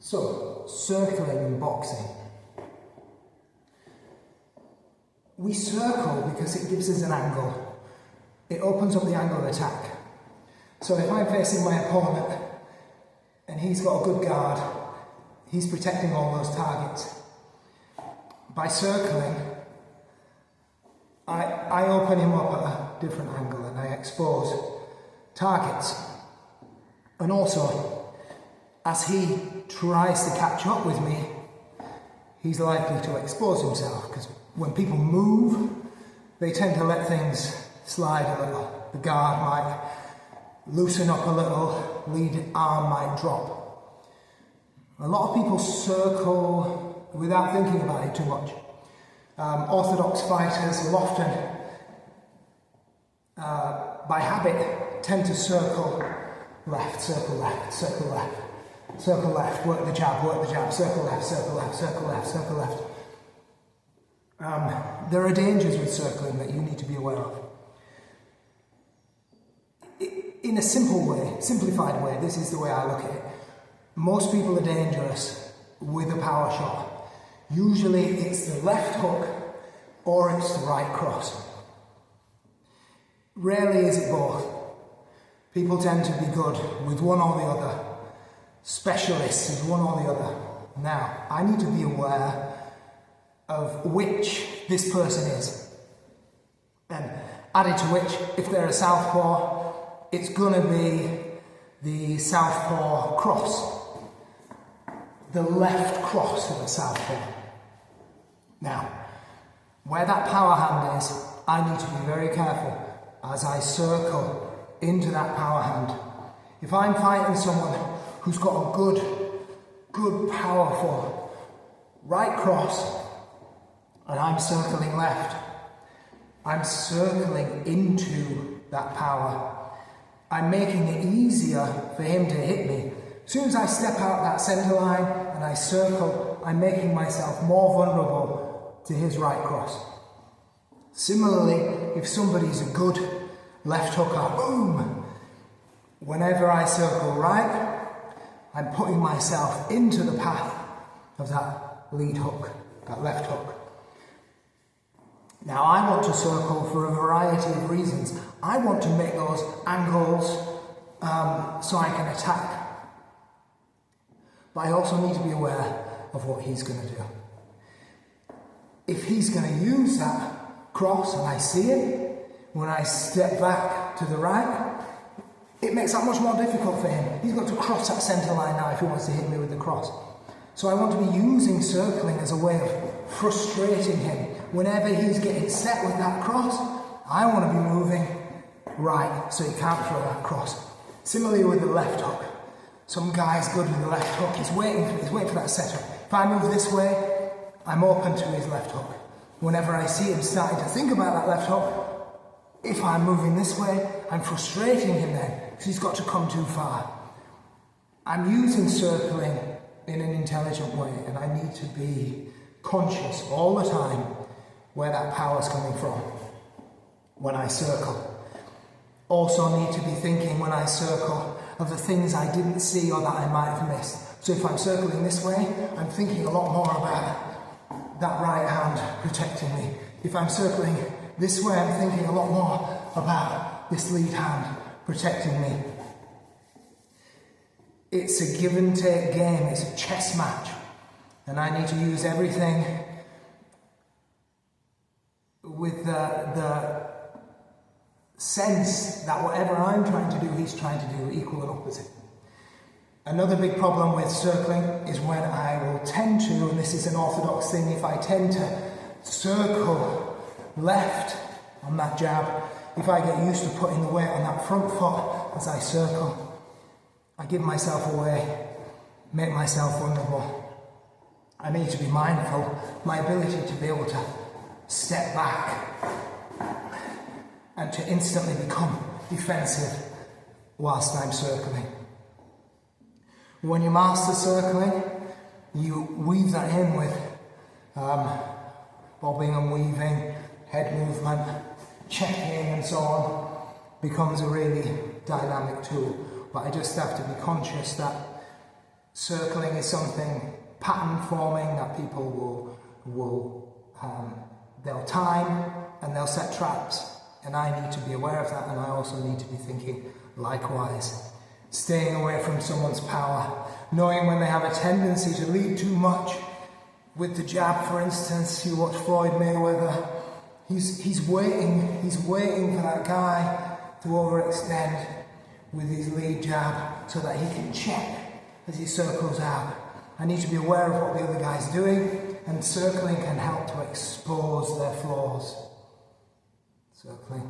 So, circling in boxing. We circle because it gives us an angle. It opens up the angle of attack. So if I'm facing my opponent and he's got a good guard, he's protecting all those targets. By circling, I open him up at a different angle and I expose targets. And also, as he tries to catch up with me, he's likely to expose himself, because when people move, they tend to let things slide a little. The guard might loosen up a little, lead arm might drop. A lot of people circle without thinking about it too much. Orthodox fighters will often, by habit, tend to circle left, circle left, circle left, circle left, work the jab, circle left, circle left, circle left, circle left. There are dangers with circling that you need to be aware of. In a simple way, simplified way, this is the way I look at it. Most people are dangerous with a power shot. Usually it's the left hook or it's the right cross. Rarely is it both. People tend to be good with one or the other. Specialists with one or the other. Now, I need to be aware of which this person is. And added to which, if they're a southpaw, it's going to be the southpaw cross. The left cross of a southpaw. Now, where that power hand is, I need to be very careful as I circle into that power hand. If I'm fighting someone who's got a good, powerful right cross, and I'm circling left, I'm circling into that power. I'm making it easier for him to hit me. As soon as I step out that centre line and I circle, I'm making myself more vulnerable to his right cross. Similarly, if somebody's a good left hooker, boom! Whenever I circle right, I'm putting myself into the path of that lead hook, that left hook. Now, I want to circle for a variety of reasons. I want to make those angles so I can attack. But I also need to be aware of what he's going to do. If he's going to use that cross and I see it, when I step back to the right, it makes that much more difficult for him. He's got to cross that centre line now if he wants to hit me with the cross. So I want to be using circling as a way of frustrating him. Whenever he's getting set with that cross, I want to be moving right so he can't throw that cross. Similarly with the left hook. Some guy's good with the left hook, he's waiting for that setup. If I move this way, I'm open to his left hook. Whenever I see him starting to think about that left hook, if I'm moving this way, I'm frustrating him then, because he's got to come too far. I'm using circling in an intelligent way, and I need to be conscious all the time where that power's coming from when I circle. Also need to be thinking when I circle of the things I didn't see or that I might have missed. So if I'm circling this way, I'm thinking a lot more about that right hand protecting me. If I'm circling this way, I'm thinking a lot more about this lead hand protecting me. It's a give and take game, it's a chess match. And I need to use everything with the sense that whatever I'm trying to do, he's trying to do equal and opposite. Another big problem with circling is when I will tend to, and this is an orthodox thing, if I tend to circle left on that jab, if I get used to putting the weight on that front foot as I circle, I give myself away, make myself vulnerable. I need to be mindful of my ability to be able to step back and to instantly become defensive whilst I'm circling. When you master circling, you weave that in with bobbing and weaving, head movement, checking and so on. Becomes a really dynamic tool. But I just have to be conscious that Circling is something, pattern forming, that people they'll time and they'll set traps. And I need to be aware of that, and I also need to be thinking likewise. Staying away from someone's power, knowing when they have a tendency to lead too much. With the jab, for instance, you watch Floyd Mayweather, he's waiting for that guy to overextend with his lead jab so that he can check as he circles out. I need to be aware of what the other guy's doing, and circling can help to expose their flaws. Circling.